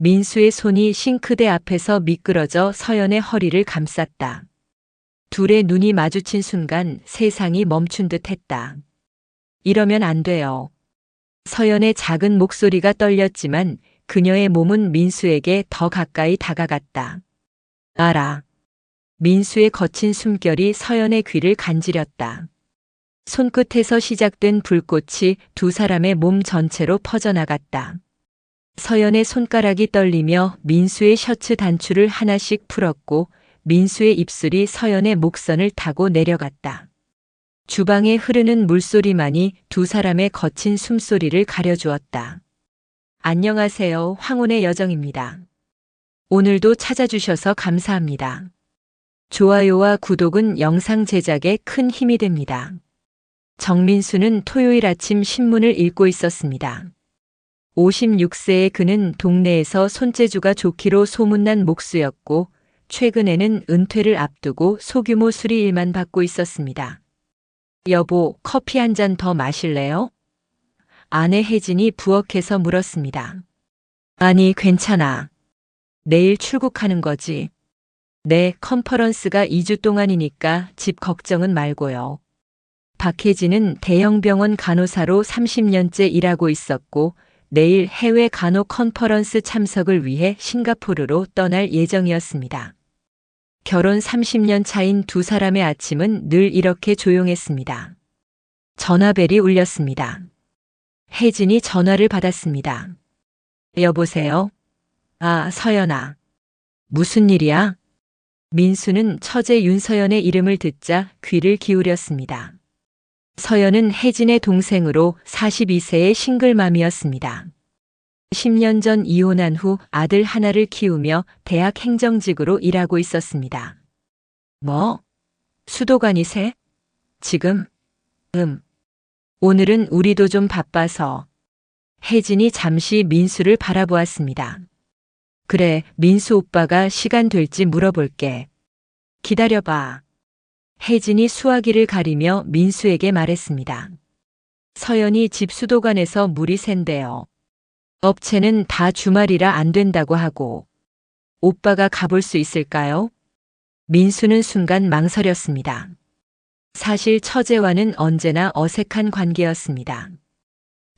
민수의 손이 싱크대 앞에서 미끄러져 서연의 허리를 감쌌다. 둘의 눈이 마주친 순간 세상이 멈춘 듯 했다. 이러면 안 돼요. 서연의 작은 목소리가 떨렸지만 그녀의 몸은 민수에게 더 가까이 다가갔다. 알아. 민수의 거친 숨결이 서연의 귀를 간지렸다. 손끝에서 시작된 불꽃이 두 사람의 몸 전체로 퍼져나갔다. 서연의 손가락이 떨리며 민수의 셔츠 단추를 하나씩 풀었고 민수의 입술이 서연의 목선을 타고 내려갔다. 주방에 흐르는 물소리만이 두 사람의 거친 숨소리를 가려주었다. 안녕하세요. 황혼의 여정입니다. 오늘도 찾아주셔서 감사합니다. 좋아요와 구독은 영상 제작에 큰 힘이 됩니다. 정민수는 토요일 아침 신문을 읽고 있었습니다. 56세의 그는 동네에서 손재주가 좋기로 소문난 목수였고 최근에는 은퇴를 앞두고 소규모 수리 일만 받고 있었습니다. 여보, 커피 한 잔 더 마실래요? 아내 혜진이 부엌에서 물었습니다. 아니, 괜찮아. 내일 출국하는 거지. 네, 컨퍼런스가 2주 동안이니까 집 걱정은 말고요. 박혜진은 대형 병원 간호사로 30년째 일하고 있었고 내일 해외 간호 컨퍼런스 참석을 위해 싱가포르로 떠날 예정이었습니다. 결혼 30년 차인 두 사람의 아침은 늘 이렇게 조용했습니다. 전화벨이 울렸습니다. 혜진이 전화를 받았습니다. 여보세요? 아, 서연아. 무슨 일이야? 민수는 처제 윤서연의 이름을 듣자 귀를 기울였습니다. 서연은 혜진의 동생으로 42세의 싱글맘이었습니다. 10년 전 이혼한 후 아들 하나를 키우며 대학 행정직으로 일하고 있었습니다. 뭐? 수도관이세? 지금? 오늘은 우리도 좀 바빠서. 혜진이 잠시 민수를 바라보았습니다. 그래, 민수 오빠가 시간 될지 물어볼게. 기다려봐. 혜진이 수화기를 가리며 민수에게 말했습니다. 서연이 집 수도관에서 물이 샌대요. 업체는 다 주말이라 안 된다고 하고. 오빠가 가볼 수 있을까요? 민수는 순간 망설였습니다. 사실 처제와는 언제나 어색한 관계였습니다.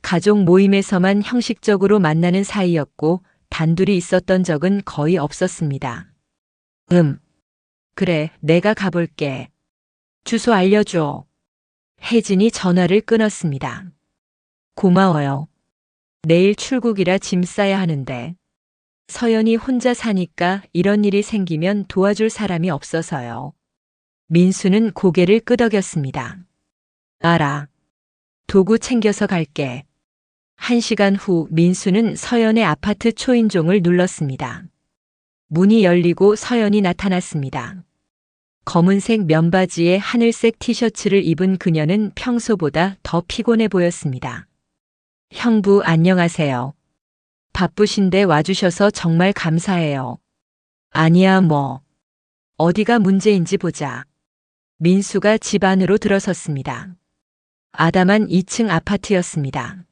가족 모임에서만 형식적으로 만나는 사이였고 단둘이 있었던 적은 거의 없었습니다. 그래, 내가 가볼게. 주소 알려줘. 혜진이 전화를 끊었습니다. 고마워요. 내일 출국이라 짐 싸야 하는데. 서연이 혼자 사니까 이런 일이 생기면 도와줄 사람이 없어서요. 민수는 고개를 끄덕였습니다. 알아. 도구 챙겨서 갈게. 1시간 후 민수는 서연의 아파트 초인종을 눌렀습니다. 문이 열리고 서연이 나타났습니다. 검은색 면바지에 하늘색 티셔츠를 입은 그녀는 평소보다 더 피곤해 보였습니다. 형부 안녕하세요. 바쁘신데 와주셔서 정말 감사해요. 아니야 뭐. 어디가 문제인지 보자. 민수가 집 안으로 들어섰습니다. 아담한 2층 아파트였습니다.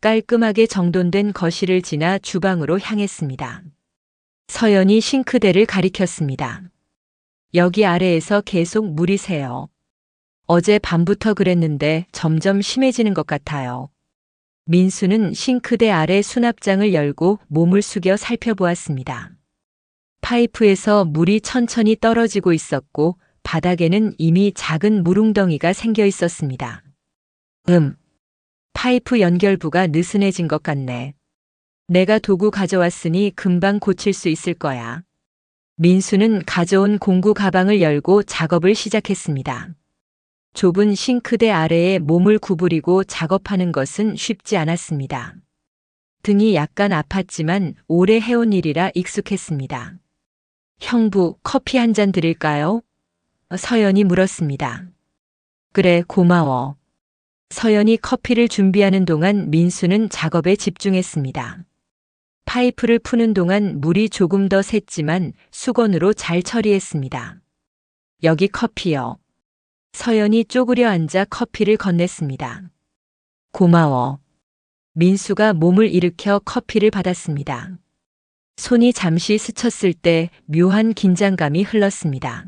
깔끔하게 정돈된 거실을 지나 주방으로 향했습니다. 서연이 싱크대를 가리켰습니다. 여기 아래에서 계속 물이 새요. 어제 밤부터 그랬는데 점점 심해지는 것 같아요. 민수는 싱크대 아래 수납장을 열고 몸을 숙여 살펴보았습니다. 파이프에서 물이 천천히 떨어지고 있었고 바닥에는 이미 작은 물웅덩이가 생겨 있었습니다. 파이프 연결부가 느슨해진 것 같네. 내가 도구 가져왔으니 금방 고칠 수 있을 거야. 민수는 가져온 공구 가방을 열고 작업을 시작했습니다. 좁은 싱크대 아래에 몸을 구부리고 작업하는 것은 쉽지 않았습니다. 등이 약간 아팠지만 오래 해온 일이라 익숙했습니다. 형부, 커피 한 잔 드릴까요? 서연이 물었습니다. 그래, 고마워. 서연이 커피를 준비하는 동안 민수는 작업에 집중했습니다. 파이프를 푸는 동안 물이 조금 더 샜지만 수건으로 잘 처리했습니다. 여기 커피요. 서연이 쪼그려 앉아 커피를 건넸습니다. 고마워. 민수가 몸을 일으켜 커피를 받았습니다. 손이 잠시 스쳤을 때 묘한 긴장감이 흘렀습니다.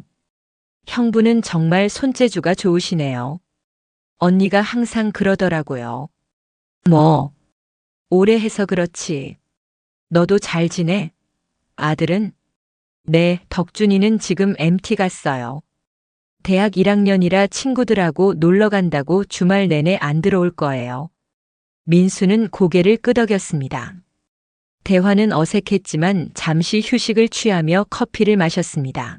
형부는 정말 손재주가 좋으시네요. 언니가 항상 그러더라고요. 뭐, 오래 해서 그렇지. 너도 잘 지내? 아들은? 네, 덕준이는 지금 MT 갔어요. 대학 1학년이라 친구들하고 놀러 간다고 주말 내내 안 들어올 거예요. 민수는 고개를 끄덕였습니다. 대화는 어색했지만 잠시 휴식을 취하며 커피를 마셨습니다.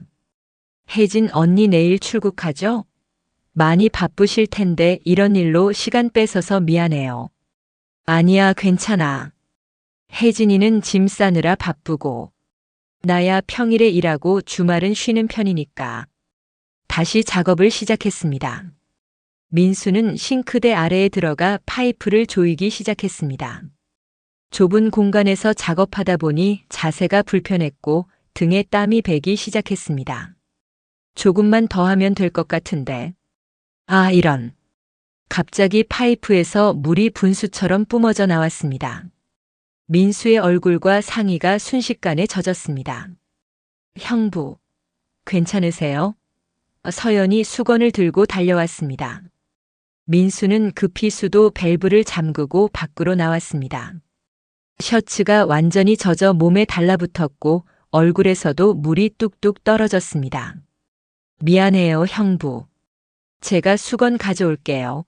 혜진 언니 내일 출국하죠? 많이 바쁘실 텐데 이런 일로 시간 뺏어서 미안해요. 아니야, 괜찮아. 혜진이는 짐 싸느라 바쁘고 나야 평일에 일하고 주말은 쉬는 편이니까. 다시 작업을 시작했습니다. 민수는 싱크대 아래에 들어가 파이프를 조이기 시작했습니다. 좁은 공간에서 작업하다 보니 자세가 불편했고 등에 땀이 배기 시작했습니다. 조금만 더 하면 될 것 같은데. 아, 이런. 갑자기 파이프에서 물이 분수처럼 뿜어져 나왔습니다. 민수의 얼굴과 상의가 순식간에 젖었습니다. 형부, 괜찮으세요? 서연이 수건을 들고 달려왔습니다. 민수는 급히 수도 밸브를 잠그고 밖으로 나왔습니다. 셔츠가 완전히 젖어 몸에 달라붙었고 얼굴에서도 물이 뚝뚝 떨어졌습니다. 미안해요, 형부. 제가 수건 가져올게요.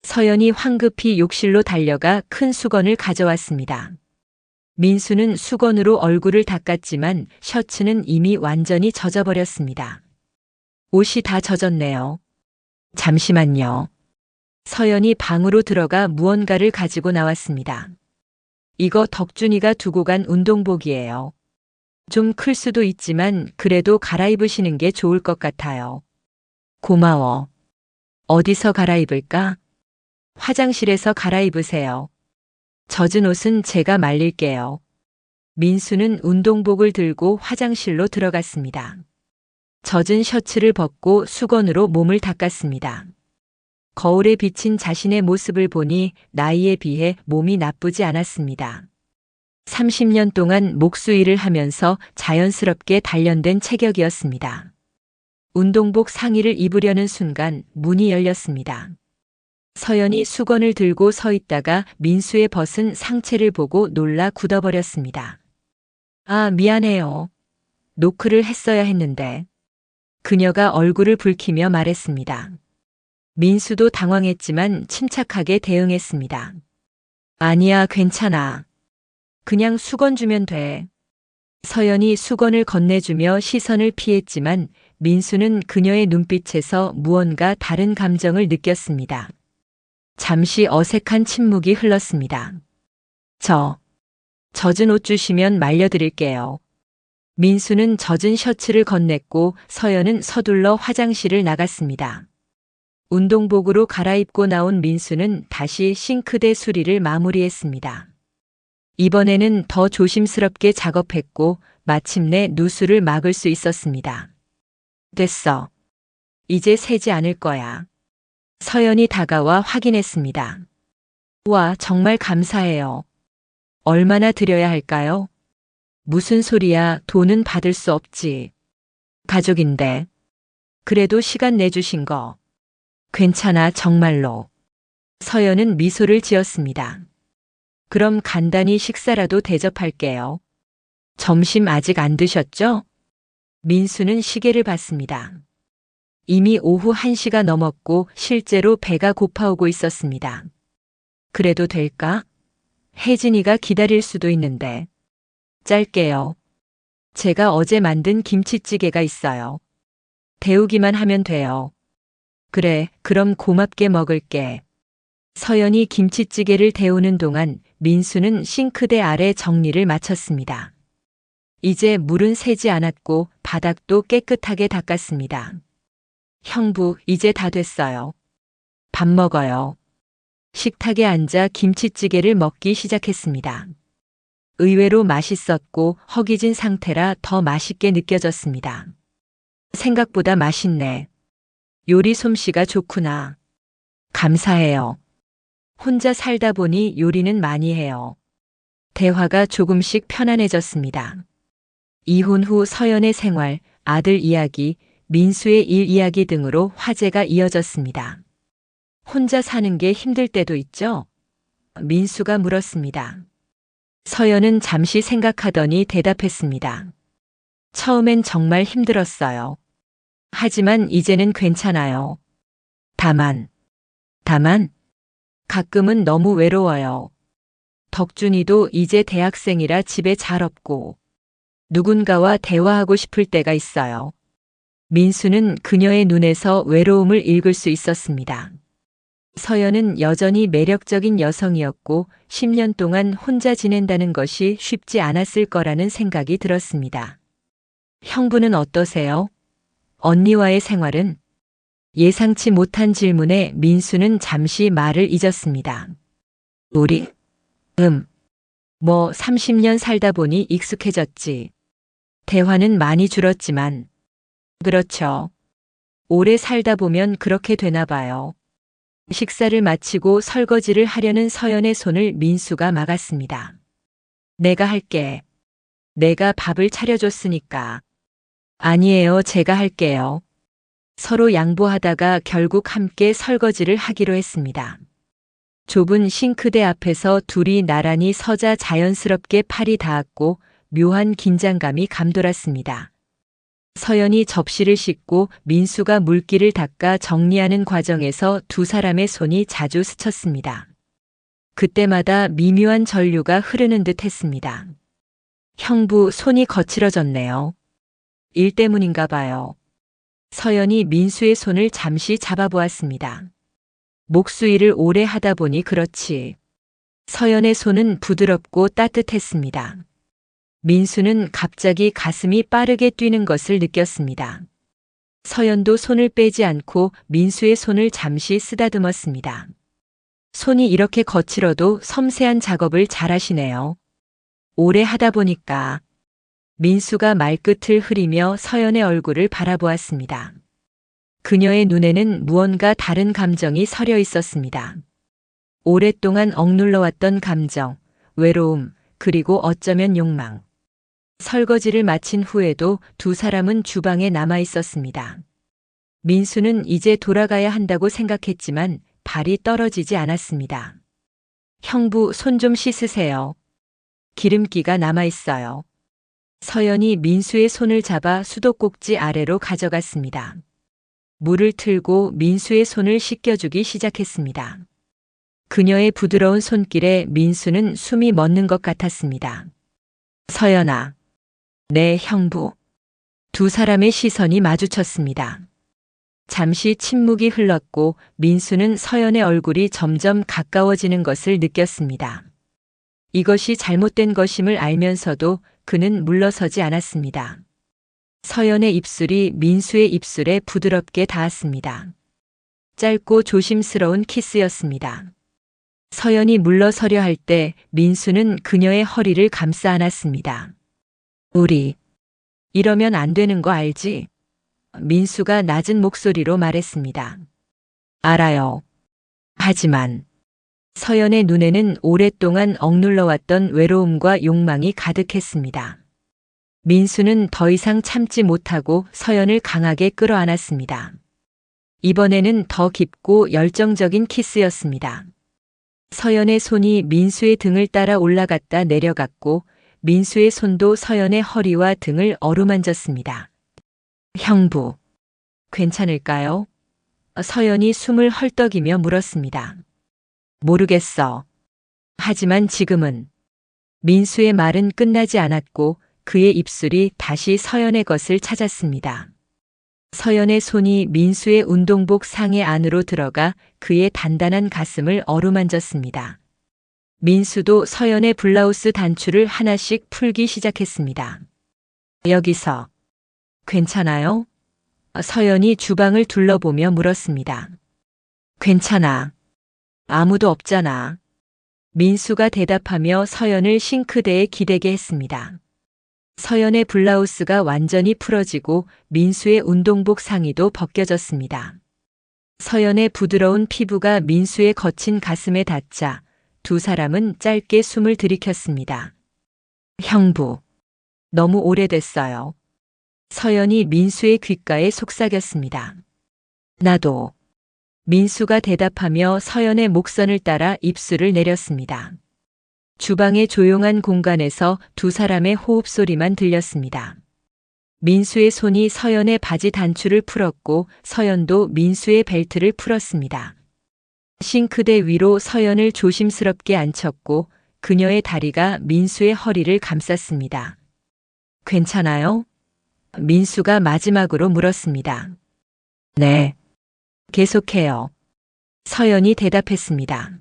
서연이 황급히 욕실로 달려가 큰 수건을 가져왔습니다. 민수는 수건으로 얼굴을 닦았지만 셔츠는 이미 완전히 젖어버렸습니다. 옷이 다 젖었네요. 잠시만요. 서연이 방으로 들어가 무언가를 가지고 나왔습니다. 이거 덕준이가 두고 간 운동복이에요. 좀 클 수도 있지만 그래도 갈아입으시는 게 좋을 것 같아요. 고마워. 어디서 갈아입을까? 화장실에서 갈아입으세요. 젖은 옷은 제가 말릴게요. 민수는 운동복을 들고 화장실로 들어갔습니다. 젖은 셔츠를 벗고 수건으로 몸을 닦았습니다. 거울에 비친 자신의 모습을 보니 나이에 비해 몸이 나쁘지 않았습니다. 30년 동안 목수일을 하면서 자연스럽게 단련된 체격이었습니다. 운동복 상의를 입으려는 순간 문이 열렸습니다. 서연이 수건을 들고 서 있다가 민수의 벗은 상체를 보고 놀라 굳어버렸습니다. 아, 미안해요. 노크를 했어야 했는데. 그녀가 얼굴을 붉히며 말했습니다. 민수도 당황했지만 침착하게 대응했습니다. 아니야, 괜찮아. 그냥 수건 주면 돼. 서연이 수건을 건네주며 시선을 피했지만 민수는 그녀의 눈빛에서 무언가 다른 감정을 느꼈습니다. 잠시 어색한 침묵이 흘렀습니다. 젖은 옷 주시면 말려드릴게요. 민수는 젖은 셔츠를 건넸고 서연은 서둘러 화장실을 나갔습니다. 운동복으로 갈아입고 나온 민수는 다시 싱크대 수리를 마무리했습니다. 이번에는 더 조심스럽게 작업했고 마침내 누수를 막을 수 있었습니다. 됐어. 이제 새지 않을 거야. 서연이 다가와 확인했습니다. 와, 정말 감사해요. 얼마나 드려야 할까요? 무슨 소리야, 돈은 받을 수 없지. 가족인데. 그래도 시간 내주신 거. 괜찮아, 정말로. 서연은 미소를 지었습니다. 그럼 간단히 식사라도 대접할게요. 점심 아직 안 드셨죠? 민수는 시계를 봤습니다. 이미 오후 1시가 넘었고 실제로 배가 고파오고 있었습니다. 그래도 될까? 혜진이가 기다릴 수도 있는데. 짧게요. 제가 어제 만든 김치찌개가 있어요. 데우기만 하면 돼요. 그래, 그럼 고맙게 먹을게. 서연이 김치찌개를 데우는 동안 민수는 싱크대 아래 정리를 마쳤습니다. 이제 물은 새지 않았고 바닥도 깨끗하게 닦았습니다. 형부, 이제 다 됐어요. 밥 먹어요. 식탁에 앉아 김치찌개를 먹기 시작했습니다. 의외로 맛있었고 허기진 상태라 더 맛있게 느껴졌습니다. 생각보다 맛있네. 요리 솜씨가 좋구나. 감사해요. 혼자 살다 보니 요리는 많이 해요. 대화가 조금씩 편안해졌습니다. 이혼 후 서연의 생활, 아들 이야기, 민수의 일 이야기 등으로 화제가 이어졌습니다. 혼자 사는 게 힘들 때도 있죠? 민수가 물었습니다. 서연은 잠시 생각하더니 대답했습니다. 처음엔 정말 힘들었어요. 하지만 이제는 괜찮아요. 다만 가끔은 너무 외로워요. 덕준이도 이제 대학생이라 집에 잘 없고 누군가와 대화하고 싶을 때가 있어요. 민수는 그녀의 눈에서 외로움을 읽을 수 있었습니다. 서연은 여전히 매력적인 여성이었고 10년 동안 혼자 지낸다는 것이 쉽지 않았을 거라는 생각이 들었습니다. 형부는 어떠세요? 언니와의 생활은? 예상치 못한 질문에 민수는 잠시 말을 잊었습니다. 우리? 30년 살다 보니 익숙해졌지. 대화는 많이 줄었지만. 그렇죠. 오래 살다 보면 그렇게 되나 봐요. 식사를 마치고 설거지를 하려는 서연의 손을 민수가 막았습니다. 내가 할게. 내가 밥을 차려줬으니까. 아니에요, 제가 할게요. 서로 양보하다가 결국 함께 설거지를 하기로 했습니다. 좁은 싱크대 앞에서 둘이 나란히 서자 자연스럽게 팔이 닿았고 묘한 긴장감이 감돌았습니다. 서연이 접시를 씻고 민수가 물기를 닦아 정리하는 과정에서 두 사람의 손이 자주 스쳤습니다. 그때마다 미묘한 전류가 흐르는 듯 했습니다. 형부 손이 거칠어졌네요. 일 때문인가 봐요. 서연이 민수의 손을 잠시 잡아보았습니다. 목수일을 오래 하다 보니 그렇지. 서연의 손은 부드럽고 따뜻했습니다. 민수는 갑자기 가슴이 빠르게 뛰는 것을 느꼈습니다. 서연도 손을 빼지 않고 민수의 손을 잠시 쓰다듬었습니다. 손이 이렇게 거칠어도 섬세한 작업을 잘하시네요. 오래 하다 보니까. 민수가 말끝을 흐리며 서연의 얼굴을 바라보았습니다. 그녀의 눈에는 무언가 다른 감정이 서려 있었습니다. 오랫동안 억눌러왔던 감정, 외로움, 그리고 어쩌면 욕망. 설거지를 마친 후에도 두 사람은 주방에 남아 있었습니다. 민수는 이제 돌아가야 한다고 생각했지만 발이 떨어지지 않았습니다. 형부 손 좀 씻으세요. 기름기가 남아 있어요. 서연이 민수의 손을 잡아 수도꼭지 아래로 가져갔습니다. 물을 틀고 민수의 손을 씻겨주기 시작했습니다. 그녀의 부드러운 손길에 민수는 숨이 멎는 것 같았습니다. 서연아. 네, 형부. 두 사람의 시선이 마주쳤습니다. 잠시 침묵이 흘렀고 민수는 서연의 얼굴이 점점 가까워지는 것을 느꼈습니다. 이것이 잘못된 것임을 알면서도 그는 물러서지 않았습니다. 서연의 입술이 민수의 입술에 부드럽게 닿았습니다. 짧고 조심스러운 키스였습니다. 서연이 물러서려 할 때 민수는 그녀의 허리를 감싸 안았습니다. 우리, 이러면 안 되는 거 알지? 민수가 낮은 목소리로 말했습니다. 알아요. 하지만 서연의 눈에는 오랫동안 억눌러왔던 외로움과 욕망이 가득했습니다. 민수는 더 이상 참지 못하고 서연을 강하게 끌어안았습니다. 이번에는 더 깊고 열정적인 키스였습니다. 서연의 손이 민수의 등을 따라 올라갔다 내려갔고 민수의 손도 서연의 허리와 등을 어루만졌습니다. 형부, 괜찮을까요? 서연이 숨을 헐떡이며 물었습니다. 모르겠어. 하지만 지금은. 민수의 말은 끝나지 않았고 그의 입술이 다시 서연의 것을 찾았습니다. 서연의 손이 민수의 운동복 상의 안으로 들어가 그의 단단한 가슴을 어루만졌습니다. 민수도 서연의 블라우스 단추를 하나씩 풀기 시작했습니다. 여기서. 괜찮아요? 서연이 주방을 둘러보며 물었습니다. 괜찮아. 아무도 없잖아. 민수가 대답하며 서연을 싱크대에 기대게 했습니다. 서연의 블라우스가 완전히 풀어지고 민수의 운동복 상의도 벗겨졌습니다. 서연의 부드러운 피부가 민수의 거친 가슴에 닿자 두 사람은 짧게 숨을 들이켰습니다. 형부, 너무 오래됐어요. 서연이 민수의 귓가에 속삭였습니다. 나도. 민수가 대답하며 서연의 목선을 따라 입술을 내렸습니다. 주방의 조용한 공간에서 두 사람의 호흡 소리만 들렸습니다. 민수의 손이 서연의 바지 단추를 풀었고 서연도 민수의 벨트를 풀었습니다. 싱크대 위로 서연을 조심스럽게 앉혔고 그녀의 다리가 민수의 허리를 감쌌습니다. 괜찮아요? 민수가 마지막으로 물었습니다. 네. 계속해요. 서연이 대답했습니다.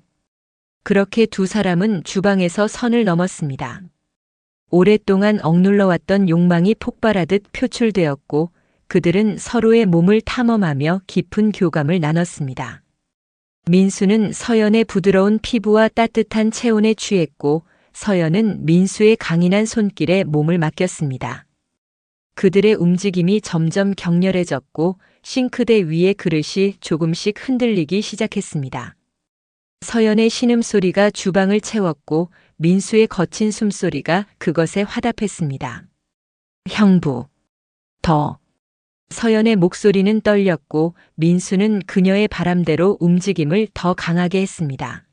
그렇게 두 사람은 주방에서 선을 넘었습니다. 오랫동안 억눌러왔던 욕망이 폭발하듯 표출되었고 그들은 서로의 몸을 탐험하며 깊은 교감을 나눴습니다. 민수는 서연의 부드러운 피부와 따뜻한 체온에 취했고 서연은 민수의 강인한 손길에 몸을 맡겼습니다. 그들의 움직임이 점점 격렬해졌고 싱크대 위의 그릇이 조금씩 흔들리기 시작했습니다. 서연의 신음소리가 주방을 채웠고 민수의 거친 숨소리가 그것에 화답했습니다. 형부, 더. 서연의 목소리는 떨렸고 민수는 그녀의 바람대로 움직임을 더 강하게 했습니다.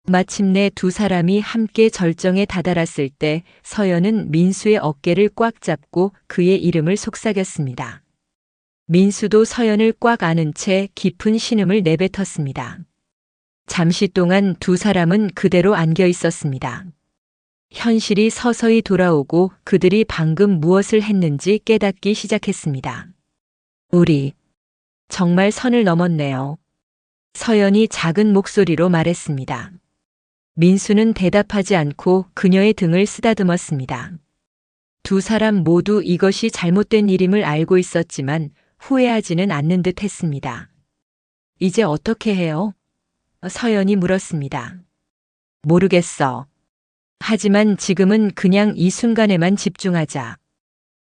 마침내 두 사람이 함께 절정에 다다랐을 때 서연은 민수의 어깨를 꽉 잡고 그의 이름을 속삭였습니다. 민수도 서연을 꽉 안은 채 깊은 신음을 내뱉었습니다. 잠시 동안 두 사람은 그대로 안겨 있었습니다. 현실이 서서히 돌아오고 그들이 방금 무엇을 했는지 깨닫기 시작했습니다. 우리 정말 선을 넘었네요. 서연이 작은 목소리로 말했습니다. 민수는 대답하지 않고 그녀의 등을 쓰다듬었습니다. 두 사람 모두 이것이 잘못된 일임을 알고 있었지만 후회하지는 않는 듯 했습니다. 이제 어떻게 해요? 서연이 물었습니다. 모르겠어. 하지만 지금은 그냥 이 순간에만 집중하자.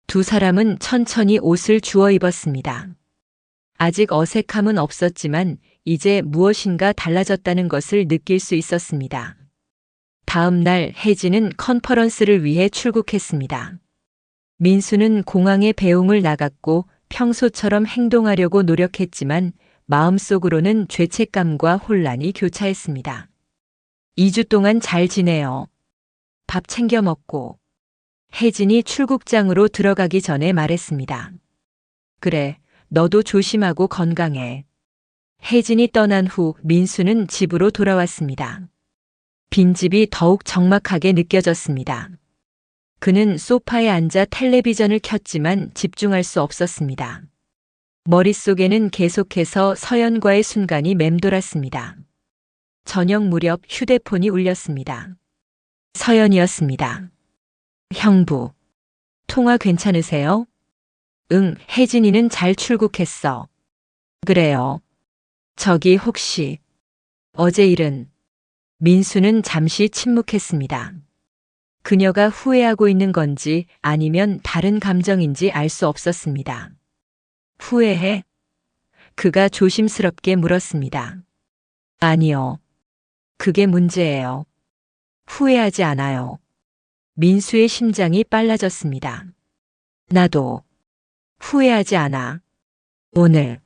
두 사람은 천천히 옷을 주워 입었습니다. 아직 어색함은 없었지만 이제 무엇인가 달라졌다는 것을 느낄 수 있었습니다. 다음 날 혜진은 컨퍼런스를 위해 출국했습니다. 민수는 공항에 배웅을 나갔고 평소처럼 행동하려고 노력했지만 마음속으로는 죄책감과 혼란이 교차했습니다. 2주 동안 잘 지내요. 밥 챙겨 먹고. 혜진이 출국장으로 들어가기 전에 말했습니다. 그래, 너도 조심하고 건강해. 혜진이 떠난 후 민수는 집으로 돌아왔습니다. 빈집이 더욱 적막하게 느껴졌습니다. 그는 소파에 앉아 텔레비전을 켰지만 집중할 수 없었습니다. 머릿속에는 계속해서 서연과의 순간이 맴돌았습니다. 저녁 무렵 휴대폰이 울렸습니다. 서연이었습니다. 형부, 통화 괜찮으세요? 응, 혜진이는 잘 출국했어. 그래요. 저기 혹시 어제 일은? 민수는 잠시 침묵했습니다. 그녀가 후회하고 있는 건지 아니면 다른 감정인지 알 수 없었습니다. 후회해? 그가 조심스럽게 물었습니다. 아니요. 그게 문제예요. 후회하지 않아요. 민수의 심장이 빨라졌습니다. 나도 후회하지 않아. 오늘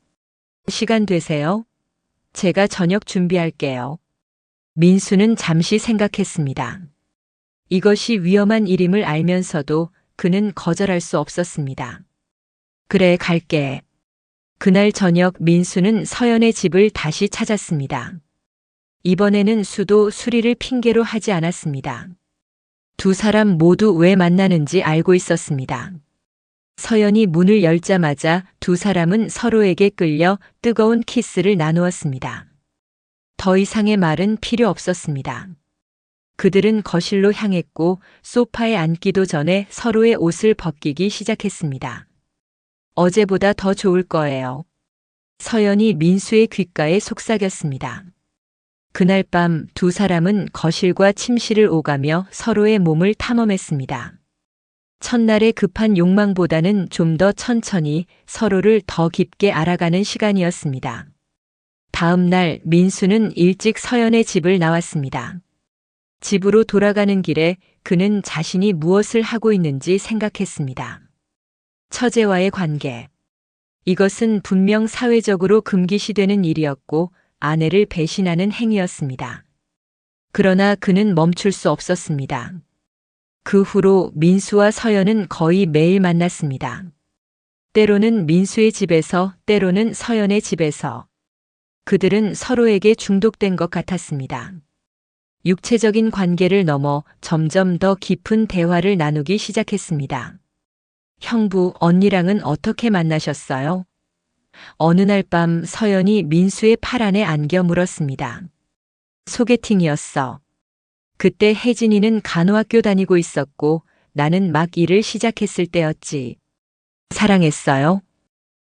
시간 되세요? 제가 저녁 준비할게요. 민수는 잠시 생각했습니다. 이것이 위험한 일임을 알면서도 그는 거절할 수 없었습니다. 그래, 갈게. 그날 저녁 민수는 서연의 집을 다시 찾았습니다. 이번에는 수도 수리를 핑계로 하지 않았습니다. 두 사람 모두 왜 만나는지 알고 있었습니다. 서연이 문을 열자마자 두 사람은 서로에게 끌려 뜨거운 키스를 나누었습니다. 더 이상의 말은 필요 없었습니다. 그들은 거실로 향했고 소파에 앉기도 전에 서로의 옷을 벗기기 시작했습니다. 어제보다 더 좋을 거예요. 서연이 민수의 귓가에 속삭였습니다. 그날 밤 두 사람은 거실과 침실을 오가며 서로의 몸을 탐험했습니다. 첫날의 급한 욕망보다는 좀 더 천천히 서로를 더 깊게 알아가는 시간이었습니다. 다음 날 민수는 일찍 서연의 집을 나왔습니다. 집으로 돌아가는 길에 그는 자신이 무엇을 하고 있는지 생각했습니다. 처제와의 관계. 이것은 분명 사회적으로 금기시되는 일이었고 아내를 배신하는 행위였습니다. 그러나 그는 멈출 수 없었습니다. 그 후로 민수와 서연은 거의 매일 만났습니다. 때로는 민수의 집에서, 때로는 서연의 집에서. 그들은 서로에게 중독된 것 같았습니다. 육체적인 관계를 넘어 점점 더 깊은 대화를 나누기 시작했습니다. 형부, 언니랑은 어떻게 만나셨어요? 어느 날 밤 서연이 민수의 팔 안에 안겨 물었습니다. 소개팅이었어. 그때 혜진이는 간호학교 다니고 있었고 나는 막 일을 시작했을 때였지. 사랑했어요?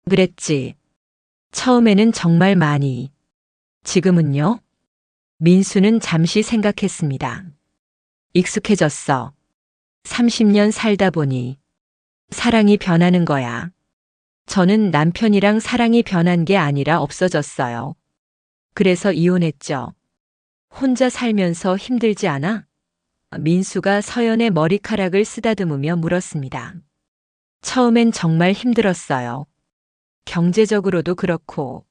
그랬지. 처음에는 정말 많이. 지금은요? 민수는 잠시 생각했습니다. 익숙해졌어. 30년 살다 보니 사랑이 변하는 거야. 저는 남편이랑 사랑이 변한 게 아니라 없어졌어요. 그래서 이혼했죠. 혼자 살면서 힘들지 않아? 민수가 서연의 머리카락을 쓰다듬으며 물었습니다. 처음엔 정말 힘들었어요. 경제적으로도 그렇고.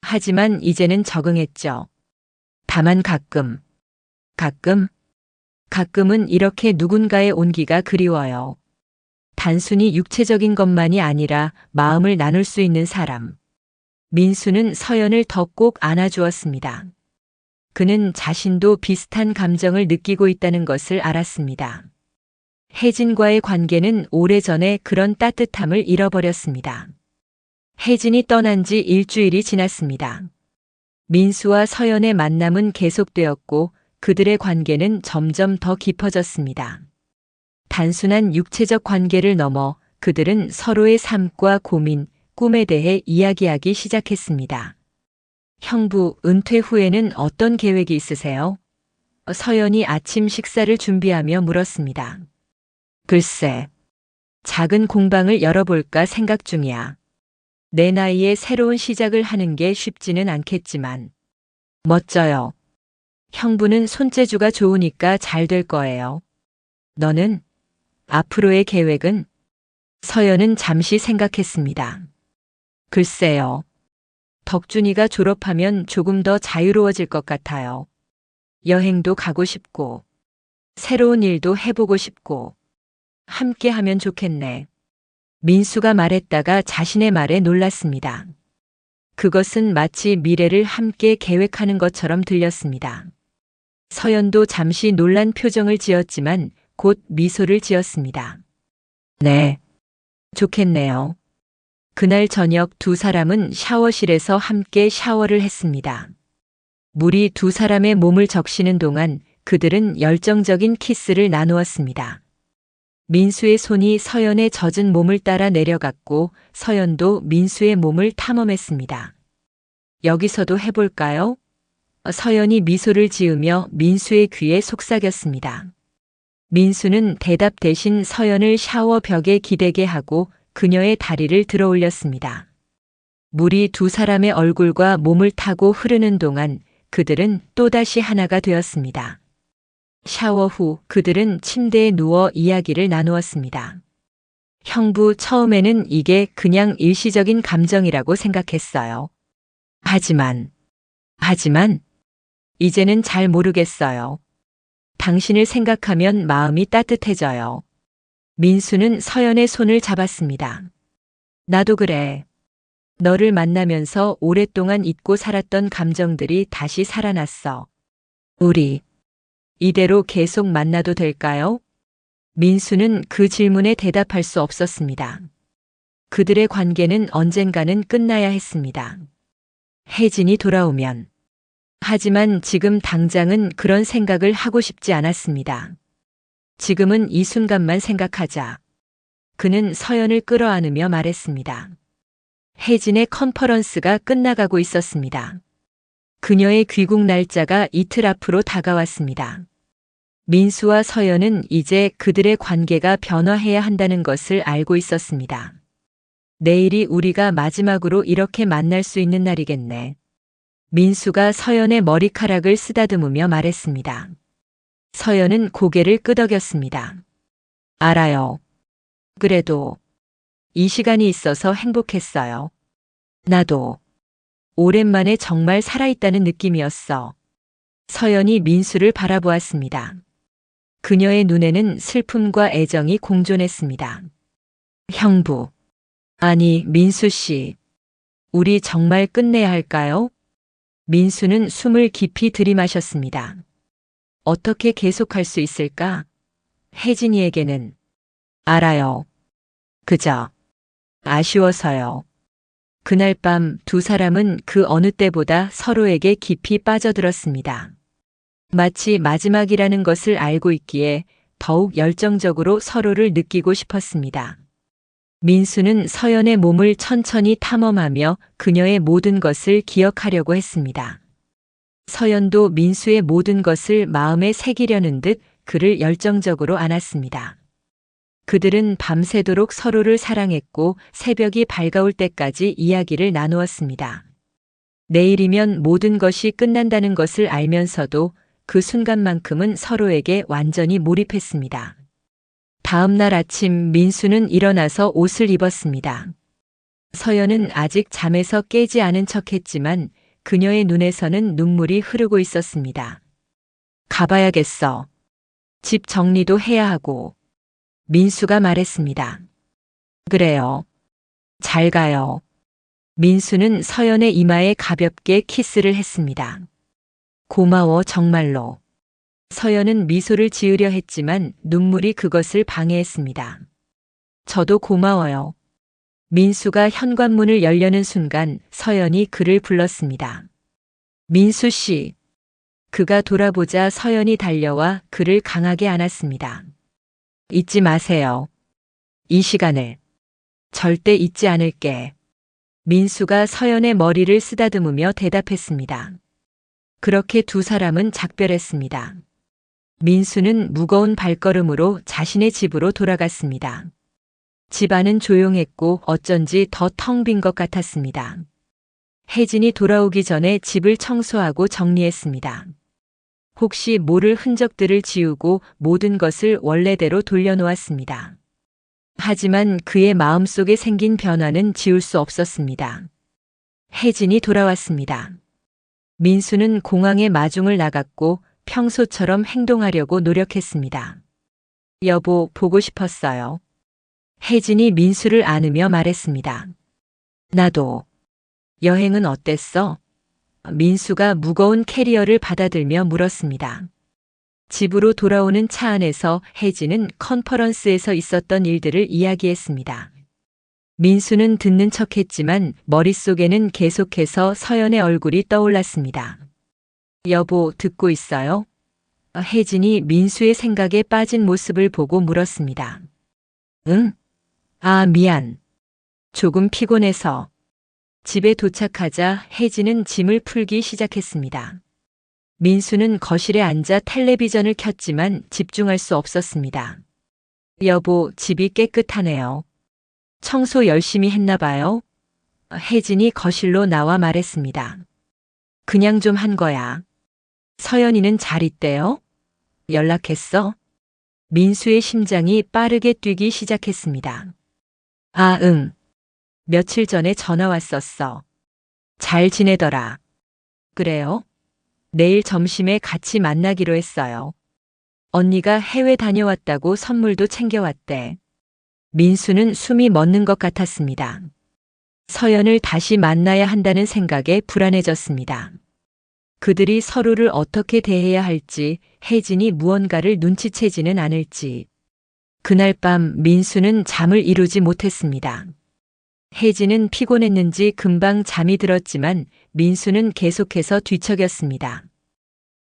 하지만 이제는 적응했죠. 다만 가끔은 이렇게 누군가의 온기가 그리워요. 단순히 육체적인 것만이 아니라 마음을 나눌 수 있는 사람. 민수는 서연을 더 꼭 안아주었습니다. 그는 자신도 비슷한 감정을 느끼고 있다는 것을 알았습니다. 혜진과의 관계는 오래전에 그런 따뜻함을 잃어버렸습니다. 혜진이 떠난 지 일주일이 지났습니다. 민수와 서연의 만남은 계속되었고 그들의 관계는 점점 더 깊어졌습니다. 단순한 육체적 관계를 넘어 그들은 서로의 삶과 고민, 꿈에 대해 이야기하기 시작했습니다. 형부, 은퇴 후에는 어떤 계획이 있으세요? 서연이 아침 식사를 준비하며 물었습니다. 글쎄, 작은 공방을 열어볼까 생각 중이야. 내 나이에 새로운 시작을 하는 게 쉽지는 않겠지만. 멋져요. 형부는 손재주가 좋으니까 잘 될 거예요. 너는? 앞으로의 계획은? 서연은 잠시 생각했습니다. 글쎄요. 덕준이가 졸업하면 조금 더 자유로워질 것 같아요. 여행도 가고 싶고, 새로운 일도 해보고 싶고, 함께 하면 좋겠네. 민수가 말했다가 자신의 말에 놀랐습니다. 그것은 마치 미래를 함께 계획하는 것처럼 들렸습니다. 서연도 잠시 놀란 표정을 지었지만 곧 미소를 지었습니다. 네, 좋겠네요. 그날 저녁 두 사람은 샤워실에서 함께 샤워를 했습니다. 물이 두 사람의 몸을 적시는 동안 그들은 열정적인 키스를 나누었습니다. 민수의 손이 서연의 젖은 몸을 따라 내려갔고 서연도 민수의 몸을 탐험했습니다. 여기서도 해볼까요? 서연이 미소를 지으며 민수의 귀에 속삭였습니다. 민수는 대답 대신 서연을 샤워 벽에 기대게 하고 그녀의 다리를 들어 올렸습니다. 물이 두 사람의 얼굴과 몸을 타고 흐르는 동안 그들은 또다시 하나가 되었습니다. 샤워 후 그들은 침대에 누워 이야기를 나누었습니다. 형부, 처음에는 이게 그냥 일시적인 감정이라고 생각했어요. 하지만, 이제는 잘 모르겠어요. 당신을 생각하면 마음이 따뜻해져요. 민수는 서연의 손을 잡았습니다. 나도 그래. 너를 만나면서 오랫동안 잊고 살았던 감정들이 다시 살아났어. 우리 이대로 계속 만나도 될까요? 민수는 그 질문에 대답할 수 없었습니다. 그들의 관계는 언젠가는 끝나야 했습니다. 혜진이 돌아오면. 하지만 지금 당장은 그런 생각을 하고 싶지 않았습니다. 지금은 이 순간만 생각하자. 그는 서연을 끌어안으며 말했습니다. 혜진의 컨퍼런스가 끝나가고 있었습니다. 그녀의 귀국 날짜가 이틀 앞으로 다가왔습니다. 민수와 서연은 이제 그들의 관계가 변화해야 한다는 것을 알고 있었습니다. 내일이 우리가 마지막으로 이렇게 만날 수 있는 날이겠네. 민수가 서연의 머리카락을 쓰다듬으며 말했습니다. 서연은 고개를 끄덕였습니다. 알아요. 그래도 이 시간이 있어서 행복했어요. 나도 오랜만에 정말 살아있다는 느낌이었어. 서연이 민수를 바라보았습니다. 그녀의 눈에는 슬픔과 애정이 공존했습니다. 형부. 아니, 민수 씨. 우리 정말 끝내야 할까요? 민수는 숨을 깊이 들이마셨습니다. 어떻게 계속할 수 있을까? 혜진이에게는 알아요. 그저 아쉬워서요. 그날 밤 두 사람은 그 어느 때보다 서로에게 깊이 빠져들었습니다. 마치 마지막이라는 것을 알고 있기에 더욱 열정적으로 서로를 느끼고 싶었습니다. 민수는 서연의 몸을 천천히 탐험하며 그녀의 모든 것을 기억하려고 했습니다. 서연도 민수의 모든 것을 마음에 새기려는 듯 그를 열정적으로 안았습니다. 그들은 밤새도록 서로를 사랑했고 새벽이 밝아올 때까지 이야기를 나누었습니다. 내일이면 모든 것이 끝난다는 것을 알면서도 그 순간만큼은 서로에게 완전히 몰입했습니다. 다음 날 아침 민수는 일어나서 옷을 입었습니다. 서연은 아직 잠에서 깨지 않은 척했지만 그녀의 눈에서는 눈물이 흐르고 있었습니다. 가봐야겠어. 집 정리도 해야 하고. 민수가 말했습니다. 그래요. 잘 가요. 민수는 서연의 이마에 가볍게 키스를 했습니다. 고마워 정말로. 서연은 미소를 지으려 했지만 눈물이 그것을 방해했습니다. 저도 고마워요. 민수가 현관문을 열려는 순간 서연이 그를 불렀습니다. 민수 씨. 그가 돌아보자 서연이 달려와 그를 강하게 안았습니다. 잊지 마세요. 이 시간을. 절대 잊지 않을게. 민수가 서연의 머리를 쓰다듬으며 대답했습니다. 그렇게 두 사람은 작별했습니다. 민수는 무거운 발걸음으로 자신의 집으로 돌아갔습니다. 집안은 조용했고 어쩐지 더 텅 빈 것 같았습니다. 혜진이 돌아오기 전에 집을 청소하고 정리했습니다. 혹시 모를 흔적들을 지우고 모든 것을 원래대로 돌려놓았습니다. 하지만 그의 마음속에 생긴 변화는 지울 수 없었습니다. 혜진이 돌아왔습니다. 민수는 공항에 마중을 나갔고 평소처럼 행동하려고 노력했습니다. 여보, 보고 싶었어요. 혜진이 민수를 안으며 말했습니다. 나도. 여행은 어땠어? 민수가 무거운 캐리어를 받아들며 물었습니다. 집으로 돌아오는 차 안에서 혜진은 컨퍼런스에서 있었던 일들을 이야기했습니다. 민수는 듣는 척했지만 머릿속에는 계속해서 서연의 얼굴이 떠올랐습니다. 여보, 듣고 있어요? 혜진이 민수의 생각에 빠진 모습을 보고 물었습니다. 응? 아, 미안. 조금 피곤해서. 집에 도착하자 혜진은 짐을 풀기 시작했습니다. 민수는 거실에 앉아 텔레비전을 켰지만 집중할 수 없었습니다. 여보, 집이 깨끗하네요. 청소 열심히 했나 봐요? 혜진이 거실로 나와 말했습니다. 그냥 좀 한 거야. 서연이는 잘 있대요? 연락했어? 민수의 심장이 빠르게 뛰기 시작했습니다. 아, 응. 며칠 전에 전화 왔었어. 잘 지내더라. 그래요? 내일 점심에 같이 만나기로 했어요. 언니가 해외 다녀왔다고 선물도 챙겨왔대. 민수는 숨이 멎는 것 같았습니다. 서연을 다시 만나야 한다는 생각에 불안해졌습니다. 그들이 서로를 어떻게 대해야 할지, 혜진이 무언가를 눈치채지는 않을지. 그날 밤 민수는 잠을 이루지 못했습니다. 혜진은 피곤했는지 금방 잠이 들었지만 민수는 계속해서 뒤척였습니다.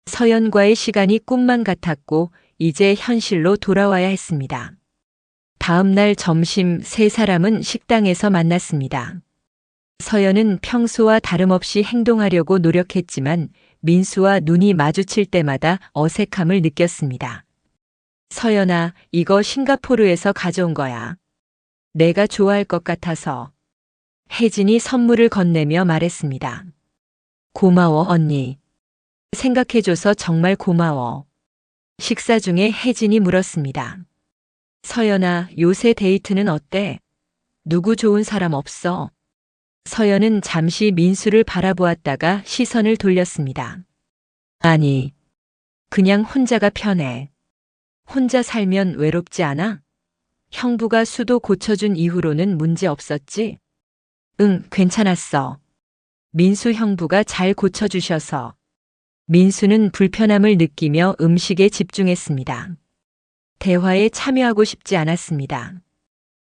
서연과의 시간이 꿈만 같았고 이제 현실로 돌아와야 했습니다. 다음 날 점심 세 사람은 식당에서 만났습니다. 서연은 평소와 다름없이 행동하려고 노력했지만 민수와 눈이 마주칠 때마다 어색함을 느꼈습니다. 서연아, 이거 싱가포르에서 가져온 거야. 내가 좋아할 것 같아서. 혜진이 선물을 건네며 말했습니다. 고마워, 언니. 생각해줘서 정말 고마워. 식사 중에 혜진이 물었습니다. 서연아, 요새 데이트는 어때? 누구 좋은 사람 없어? 서연은 잠시 민수를 바라보았다가 시선을 돌렸습니다. 아니, 그냥 혼자가 편해. 혼자 살면 외롭지 않아? 형부가 수도 고쳐준 이후로는 문제 없었지? 응, 괜찮았어. 민수 형부가 잘 고쳐주셔서. 민수는 불편함을 느끼며 음식에 집중했습니다. 대화에 참여하고 싶지 않았습니다.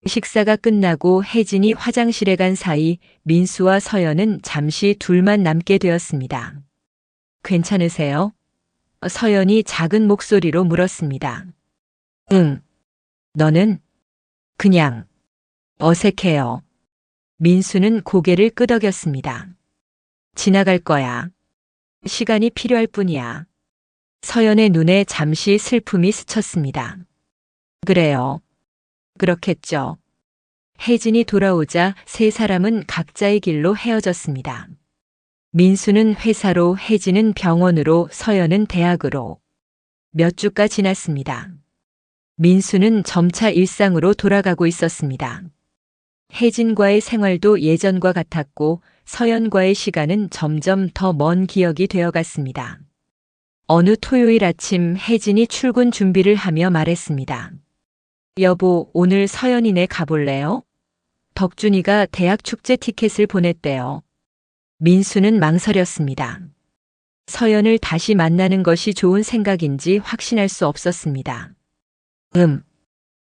식사가 끝나고 혜진이 화장실에 간 사이 민수와 서연은 잠시 둘만 남게 되었습니다. 괜찮으세요? 서연이 작은 목소리로 물었습니다. 응. 너는? 그냥 어색해요. 민수는 고개를 끄덕였습니다. 지나갈 거야. 시간이 필요할 뿐이야. 서연의 눈에 잠시 슬픔이 스쳤습니다. 그래요. 그렇겠죠. 혜진이 돌아오자 세 사람은 각자의 길로 헤어졌습니다. 민수는 회사로, 혜진은 병원으로, 서연은 대학으로. 몇 주가 지났습니다. 민수는 점차 일상으로 돌아가고 있었습니다. 혜진과의 생활도 예전과 같았고 서연과의 시간은 점점 더 먼 기억이 되어갔습니다. 어느 토요일 아침 혜진이 출근 준비를 하며 말했습니다. 여보, 오늘 서연이네 가볼래요? 덕준이가 대학 축제 티켓을 보냈대요. 민수는 망설였습니다. 서연을 다시 만나는 것이 좋은 생각인지 확신할 수 없었습니다.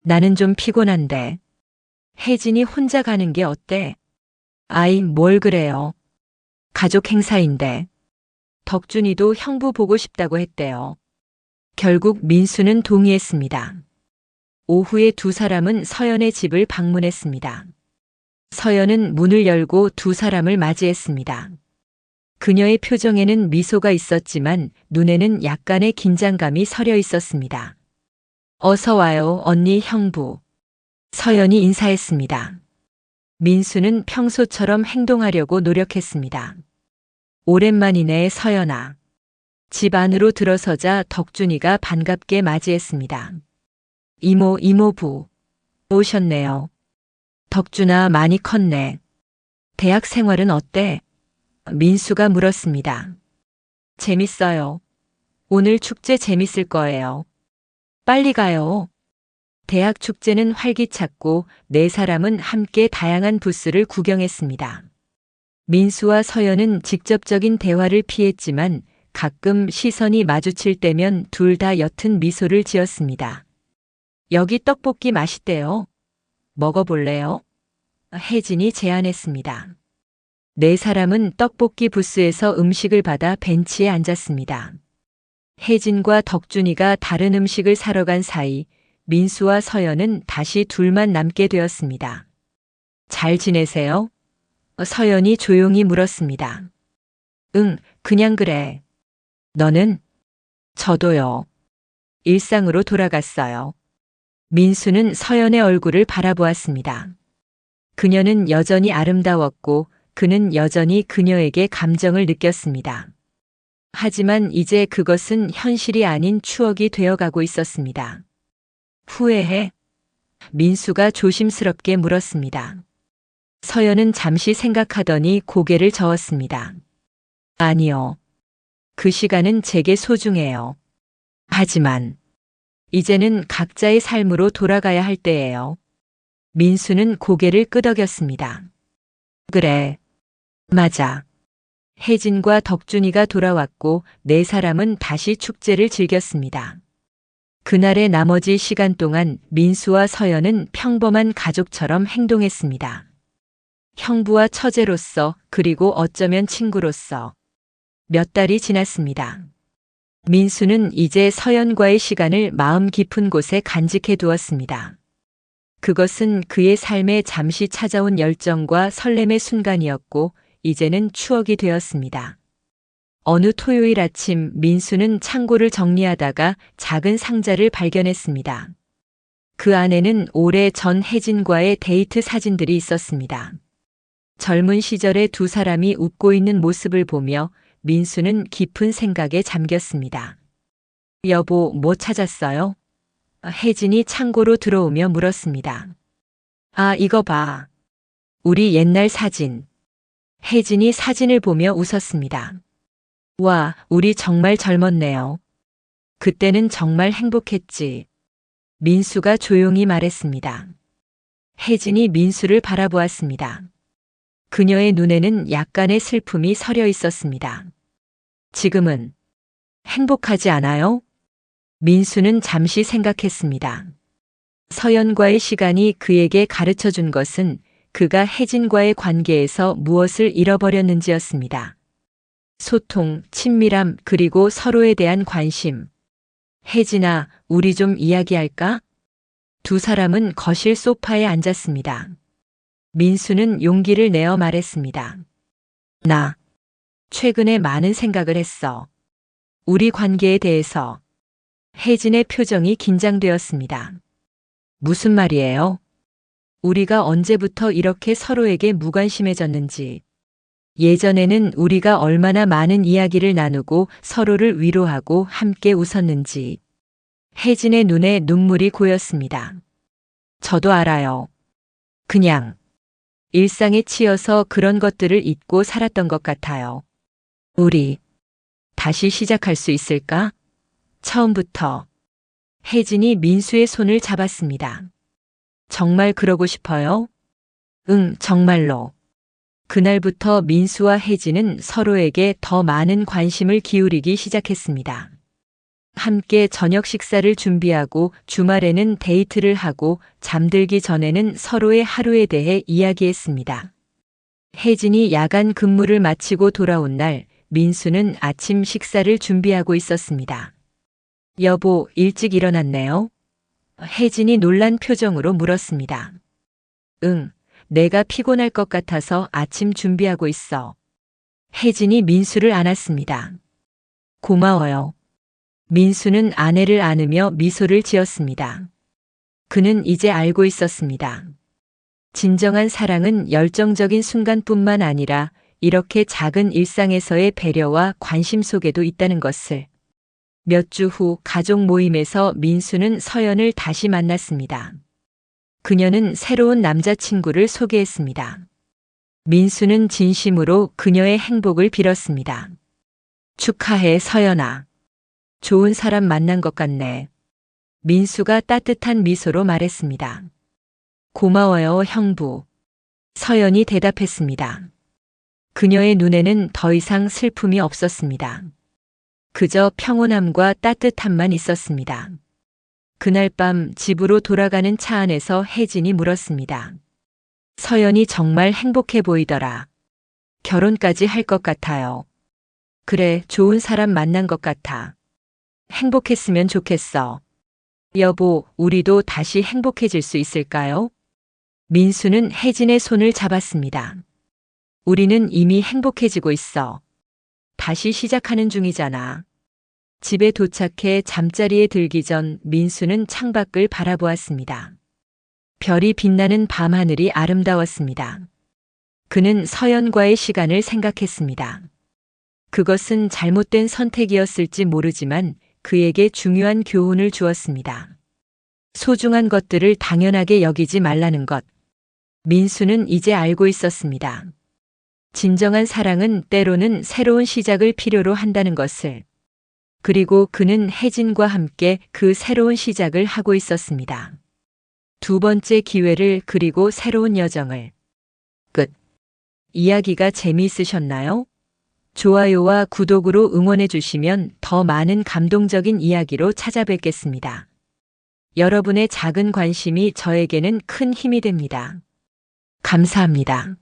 나는 좀 피곤한데. 혜진이 혼자 가는 게 어때? 아이, 뭘 그래요. 가족 행사인데. 덕준이도 형부 보고 싶다고 했대요. 결국 민수는 동의했습니다. 오후에 두 사람은 서연의 집을 방문했습니다. 서연은 문을 열고 두 사람을 맞이했습니다. 그녀의 표정에는 미소가 있었지만 눈에는 약간의 긴장감이 서려 있었습니다. 어서 와요, 언니, 형부. 서연이 인사했습니다. 민수는 평소처럼 행동하려고 노력했습니다. 오랜만이네, 서연아. 집 안으로 들어서자 덕준이가 반갑게 맞이했습니다. 이모, 이모부. 오셨네요. 덕준아, 많이 컸네. 대학 생활은 어때? 민수가 물었습니다. 재밌어요. 오늘 축제 재밌을 거예요. 빨리 가요. 대학 축제는 활기찼고 네 사람은 함께 다양한 부스를 구경했습니다. 민수와 서연은 직접적인 대화를 피했지만 가끔 시선이 마주칠 때면 둘 다 옅은 미소를 지었습니다. 여기 떡볶이 맛있대요. 먹어볼래요? 혜진이 제안했습니다. 네 사람은 떡볶이 부스에서 음식을 받아 벤치에 앉았습니다. 혜진과 덕준이가 다른 음식을 사러 간 사이 민수와 서연은 다시 둘만 남게 되었습니다. 잘 지내세요? 서연이 조용히 물었습니다. 응, 그냥 그래. 너는? 저도요. 일상으로 돌아갔어요. 민수는 서연의 얼굴을 바라보았습니다. 그녀는 여전히 아름다웠고 그는 여전히 그녀에게 감정을 느꼈습니다. 하지만 이제 그것은 현실이 아닌 추억이 되어가고 있었습니다. 후회해? 민수가 조심스럽게 물었습니다. 서연은 잠시 생각하더니 고개를 저었습니다. 아니요. 그 시간은 제게 소중해요. 하지만 이제는 각자의 삶으로 돌아가야 할 때예요. 민수는 고개를 끄덕였습니다. 그래. 맞아. 혜진과 덕준이가 돌아왔고 네 사람은 다시 축제를 즐겼습니다. 그날의 나머지 시간 동안 민수와 서연은 평범한 가족처럼 행동했습니다. 형부와 처제로서 그리고 어쩌면 친구로서. 몇 달이 지났습니다. 민수는 이제 서연과의 시간을 마음 깊은 곳에 간직해 두었습니다. 그것은 그의 삶에 잠시 찾아온 열정과 설렘의 순간이었고 이제는 추억이 되었습니다. 어느 토요일 아침 민수는 창고를 정리하다가 작은 상자를 발견했습니다. 그 안에는 오래전 혜진과의 데이트 사진들이 있었습니다. 젊은 시절의 두 사람이 웃고 있는 모습을 보며 민수는 깊은 생각에 잠겼습니다. 여보, 뭐 찾았어요? 혜진이 창고로 들어오며 물었습니다. 아, 이거 봐. 우리 옛날 사진. 혜진이 사진을 보며 웃었습니다. 와, 우리 정말 젊었네요. 그때는 정말 행복했지. 민수가 조용히 말했습니다. 혜진이 민수를 바라보았습니다. 그녀의 눈에는 약간의 슬픔이 서려 있었습니다. 지금은 행복하지 않아요? 민수는 잠시 생각했습니다. 서연과의 시간이 그에게 가르쳐 준 것은 그가 혜진과의 관계에서 무엇을 잃어버렸는지였습니다. 소통, 친밀함, 그리고 서로에 대한 관심. 혜진아, 우리 좀 이야기할까? 두 사람은 거실 소파에 앉았습니다. 민수는 용기를 내어 말했습니다. 나 최근에 많은 생각을 했어. 우리 관계에 대해서. 혜진의 표정이 긴장되었습니다. 무슨 말이에요? 우리가 언제부터 이렇게 서로에게 무관심해졌는지. 예전에는 우리가 얼마나 많은 이야기를 나누고 서로를 위로하고 함께 웃었는지. 혜진의 눈에 눈물이 고였습니다. 저도 알아요. 그냥 일상에 치여서 그런 것들을 잊고 살았던 것 같아요. 우리 다시 시작할 수 있을까? 처음부터. 혜진이 민수의 손을 잡았습니다. 정말 그러고 싶어요? 응, 정말로. 그날부터 민수와 혜진은 서로에게 더 많은 관심을 기울이기 시작했습니다. 함께 저녁 식사를 준비하고 주말에는 데이트를 하고 잠들기 전에는 서로의 하루에 대해 이야기했습니다. 혜진이 야간 근무를 마치고 돌아온 날 민수는 아침 식사를 준비하고 있었습니다. 여보, 일찍 일어났네요? 혜진이 놀란 표정으로 물었습니다. 응, 내가 피곤할 것 같아서 아침 준비하고 있어. 혜진이 민수를 안았습니다. 고마워요. 민수는 아내를 안으며 미소를 지었습니다. 그는 이제 알고 있었습니다. 진정한 사랑은 열정적인 순간뿐만 아니라 이렇게 작은 일상에서의 배려와 관심 속에도 있다는 것을. 몇 주 후 가족 모임에서 민수는 서연을 다시 만났습니다. 그녀는 새로운 남자친구를 소개했습니다. 민수는 진심으로 그녀의 행복을 빌었습니다. 축하해, 서연아. 좋은 사람 만난 것 같네. 민수가 따뜻한 미소로 말했습니다. 고마워요, 형부. 서연이 대답했습니다. 그녀의 눈에는 더 이상 슬픔이 없었습니다. 그저 평온함과 따뜻함만 있었습니다. 그날 밤 집으로 돌아가는 차 안에서 혜진이 물었습니다. 서연이 정말 행복해 보이더라. 결혼까지 할 것 같아요. 그래, 좋은 사람 만난 것 같아. 행복했으면 좋겠어. 여보, 우리도 다시 행복해질 수 있을까요? 민수는 혜진의 손을 잡았습니다. 우리는 이미 행복해지고 있어. 다시 시작하는 중이잖아. 집에 도착해 잠자리에 들기 전 민수는 창밖을 바라보았습니다. 별이 빛나는 밤하늘이 아름다웠습니다. 그는 서연과의 시간을 생각했습니다. 그것은 잘못된 선택이었을지 모르지만 그에게 중요한 교훈을 주었습니다. 소중한 것들을 당연하게 여기지 말라는 것. 민수는 이제 알고 있었습니다. 진정한 사랑은 때로는 새로운 시작을 필요로 한다는 것을. 그리고 그는 혜진과 함께 그 새로운 시작을 하고 있었습니다. 두 번째 기회를 그리고 새로운 여정을. 끝. 이야기가 재미있으셨나요? 좋아요와 구독으로 응원해 주시면 더 많은 감동적인 이야기로 찾아뵙겠습니다. 여러분의 작은 관심이 저에게는 큰 힘이 됩니다. 감사합니다.